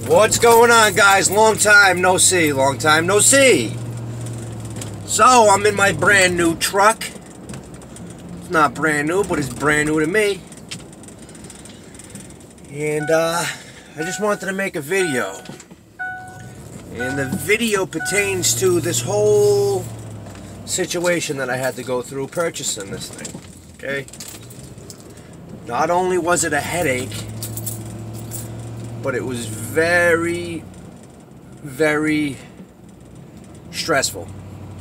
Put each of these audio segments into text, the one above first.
What's going on, guys? Long time no see. So, I'm in my brand new truck. It's not brand new, but it's brand new to me. And, I just wanted to make a video. And the video pertains to this whole situation that I had to go through purchasing this thing. Okay? Not only was it a headache, but it was very, very stressful.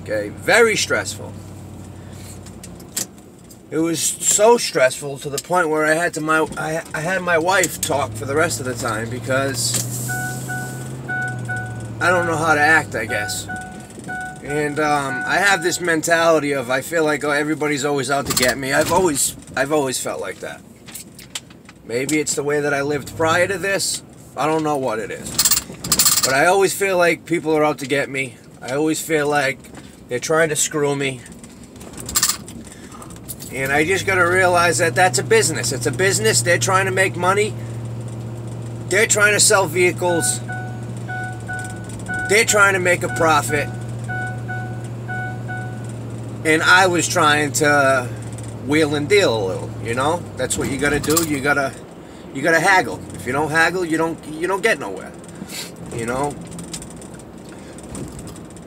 Okay, very stressful. It was so stressful to the point where I had my wife talk for the rest of the time because I don't know how to act, I guess. And I have this mentality of I feel like everybody's always out to get me. I've always felt like that. Maybe it's the way that I lived prior to this. I don't know what it is. But I always feel like people are out to get me. I always feel like they're trying to screw me. And I just gotta realize that that's a business. It's a business. They're trying to make money. They're trying to sell vehicles. They're trying to make a profit. And I was trying to wheel and deal a little, you know? That's what you gotta do. You gotta haggle. If you don't haggle, you don't get nowhere. You know?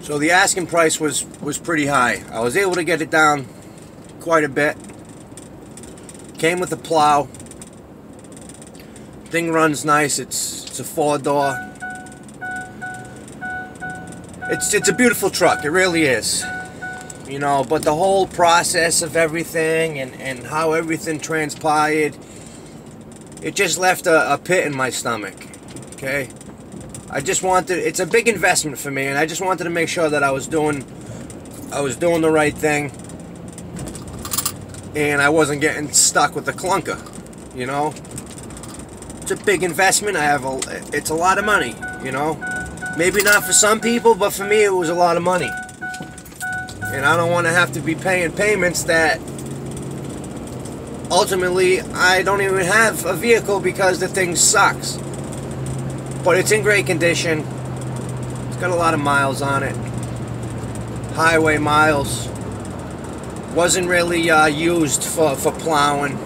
So the asking price was pretty high. I was able to get it down quite a bit. Came with a plow. Thing runs nice. It's a 4-door. It's a beautiful truck. It really is. You know, but the whole process of everything and how everything transpired, it just left a pit in my stomach. Okay? It's a big investment for me, and I just wanted to make sure that I was doing the right thing, and I wasn't getting stuck with the clunker, you know? It's a big investment. It's a lot of money, you know? Maybe not for some people, but for me it was a lot of money. And I don't want to have to be paying payments that ultimately I don't even have a vehicle because the thing sucks. But it's in great condition. It's got a lot of miles on it. Highway miles. Wasn't really used for plowing.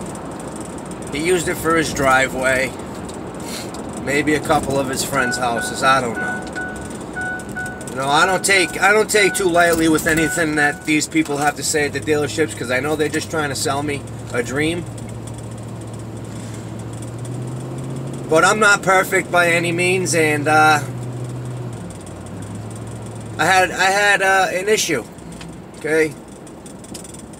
He used it for his driveway. Maybe a couple of his friends' houses. I don't know. You know, I don't take too lightly with anything that these people have to say at the dealerships because I know they're just trying to sell me a dream. But I'm not perfect by any means, and I had an issue, okay?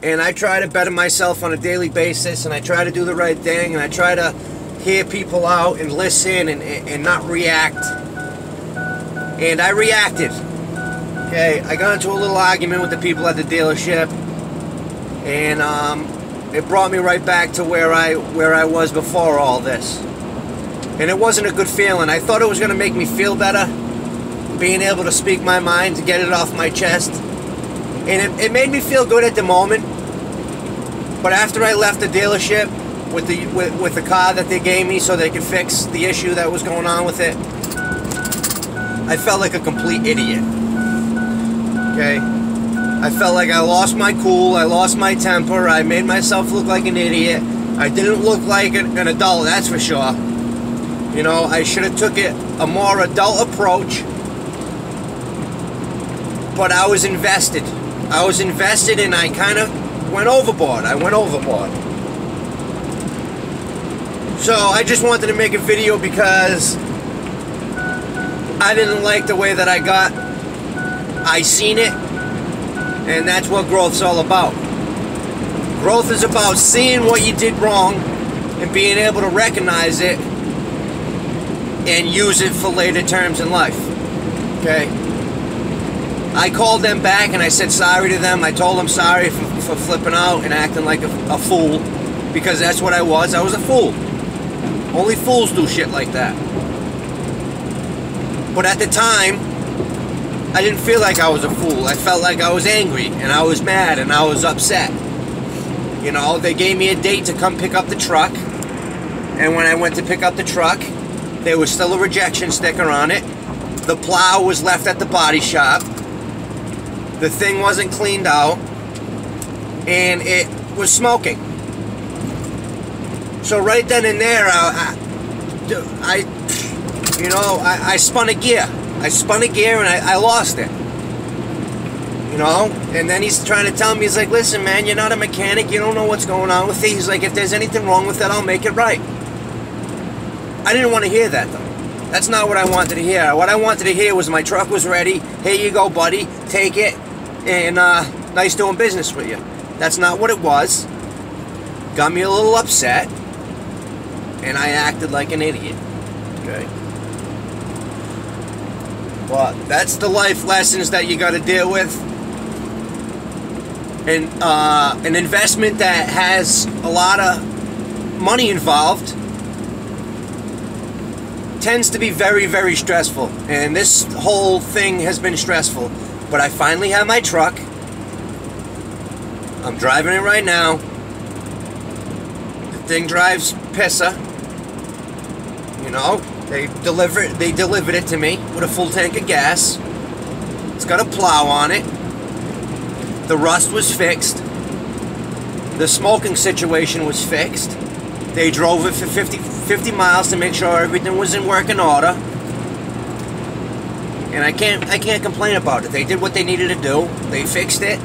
And I try to better myself on a daily basis, and I try to do the right thing, and I try to hear people out and listen and not react. And I reacted, okay? I got into a little argument with the people at the dealership, and it brought me right back to where I was before all this. And it wasn't a good feeling. I thought it was going to make me feel better, being able to speak my mind, to get it off my chest. And it made me feel good at the moment. But after I left the dealership with the car that they gave me so they could fix the issue that was going on with it, I felt like a complete idiot. Okay? I felt like I lost my cool, I lost my temper, I made myself look like an idiot. I didn't look like an adult, that's for sure. You know, I should have took a more adult approach. But I was invested. And I kind of went overboard. So I just wanted to make a video because I didn't like the way that I seen it. And that's what growth's all about. Growth is about seeing what you did wrong and being able to recognize it and use it for later terms in life. Okay? I called them back and I said sorry to them. I told them sorry for flipping out and acting like a fool, because that's what I was. I was a fool. Only fools do shit like that. But at the time, I didn't feel like I was a fool. I felt like I was angry and I was mad and I was upset. You know, they gave me a date to come pick up the truck. And when I went to pick up the truck, There was still a rejection sticker on it. The plow was left at the body shop. The thing wasn't cleaned out. And it was smoking. So right then and there, I spun a gear. I spun a gear and I lost it. You know? And then he's trying to tell me, he's like, listen, man, you're not a mechanic. You don't know what's going on with it. He's like, if there's anything wrong with it, I'll make it right. I didn't want to hear that, though. That's not what I wanted to hear. What I wanted to hear was my truck was ready. Here you go, buddy. Take it. And nice doing business with you. That's not what it was. Got me a little upset. And I acted like an idiot. Okay? Well, that's the life lessons that you got to deal with. And an investment that has a lot of money involved tends to be very, very stressful. And this whole thing has been stressful. But I finally have my truck. I'm driving it right now. The thing drives pissa. You know, they delivered it to me with a full tank of gas. It's got a plow on it. The rust was fixed. The smoking situation was fixed. They drove it for 50 miles to make sure everything was in working order. And I can't complain about it. They did what they needed to do. They fixed it.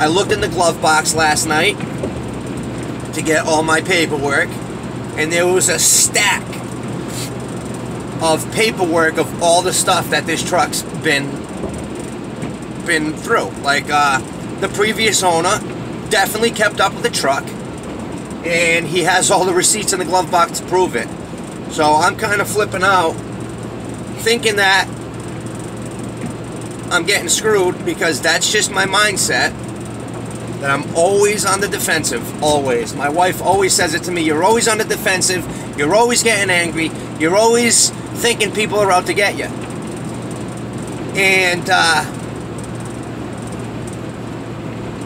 I looked in the glove box last night to get all my paperwork, and there was a stack of paperwork of all the stuff that this truck's been through. Like, the previous owner definitely kept up with the truck, and he has all the receipts in the glove box to prove it. So I'm kind of flipping out, thinking that I'm getting screwed, because that's just my mindset, that I'm always on the defensive, always. My wife always says it to me, you're always on the defensive, you're always getting angry, you're always thinking people are out to get you. And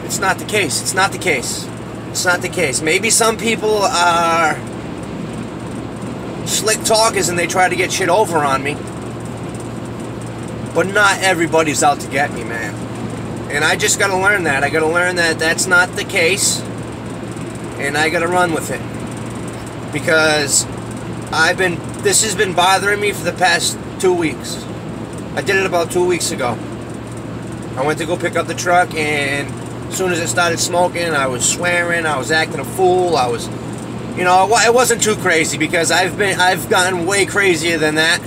it's not the case. It's not the case. It's not the case. Maybe some people are slick talkers and they try to get shit over on me. But not everybody's out to get me, man. And I just gotta learn that. I gotta learn that that's not the case. And I gotta run with it. Because this has been bothering me for the past 2 weeks. I did it about 2 weeks ago. I went to go pick up the truck, and as soon as it started smoking, I was swearing, I was acting a fool, I was, you know, it wasn't too crazy, because I've gotten way crazier than that.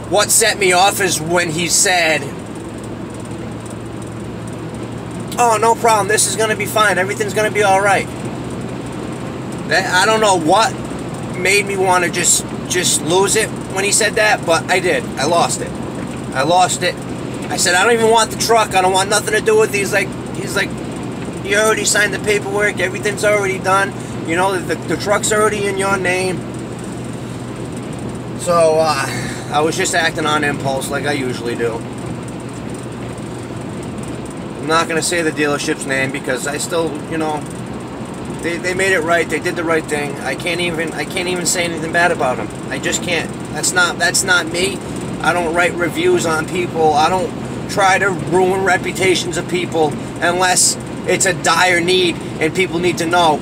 What set me off is when he said, oh, no problem, this is going to be fine, everything's going to be alright. I don't know what made me want to just lose it when he said that, but I did. I lost it. I lost it. I said, I don't even want the truck, I don't want nothing to do with it. He's like, you already signed the paperwork, everything's already done, you know, the truck's already in your name. So, I was just acting on impulse like I usually do. I'm not going to say the dealership's name, because I still, you know, they made it right. They did the right thing. I can't even say anything bad about them. I just can't. That's not me. I don't write reviews on people. I don't try to ruin reputations of people unless it's a dire need and people need to know.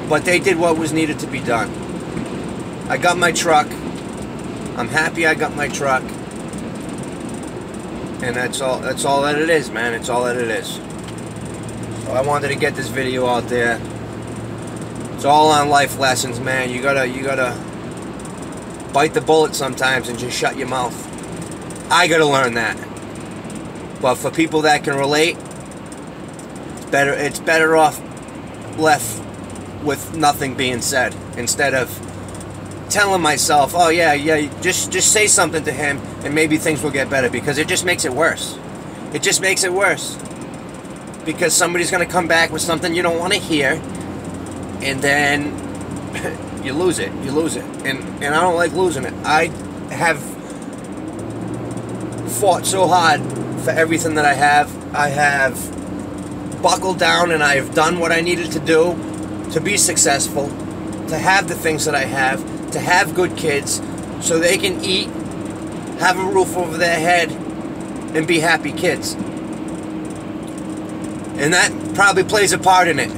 But they did what was needed to be done. I got my truck. I'm happy I got my truck. And that's all that it is, man. It's all that it is. So I wanted to get this video out there. It's all on life lessons, man. You gotta bite the bullet sometimes and just shut your mouth. I gotta learn that. But for people that can relate, it's better off left with nothing being said, instead of telling myself, oh yeah, just say something to him and maybe things will get better, because it just makes it worse. It just makes it worse. Because somebody's going to come back with something you don't want to hear, and then you lose it. You lose it. And I don't like losing it. I have fought so hard for everything that I have. I have buckled down, and I have done what I needed to do to be successful, to have the things that I have, to have good kids, so they can eat, have a roof over their head, and be happy kids. And that probably plays a part in it.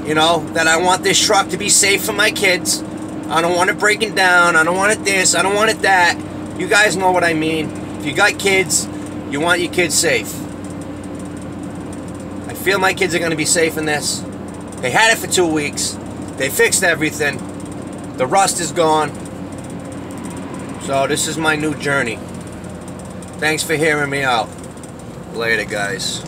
You know, that I want this truck to be safe for my kids. I don't want it breaking down. I don't want it this. I don't want it that. You guys know what I mean. If you got kids, you want your kids safe. I feel my kids are going to be safe in this. They had it for 2 weeks. They fixed everything. The rust is gone. So this is my new journey. Thanks for hearing me out. Later, guys.